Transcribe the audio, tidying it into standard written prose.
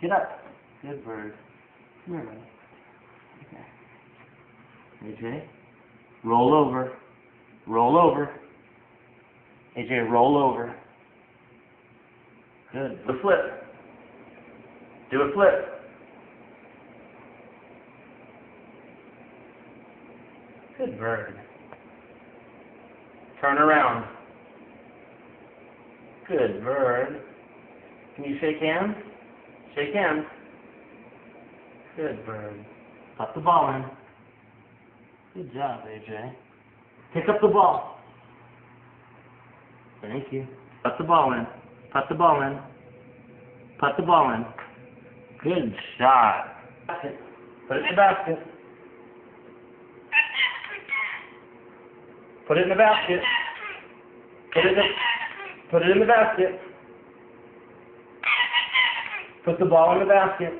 Get up. Good bird. Come here, buddy. Okay. AJ, roll over. Roll over. AJ, roll over. Good. Do a flip. Do a flip. Good bird. Turn around. Good bird. Can you shake hands? Shake hands. Good bird. Put the ball in. Good job, AJ. Pick up the ball. Thank you. Put the ball in. Put the ball in. Put the ball in. Good shot. Put it in the basket. Put it in the basket. Put it in the basket. Put the ball in the basket.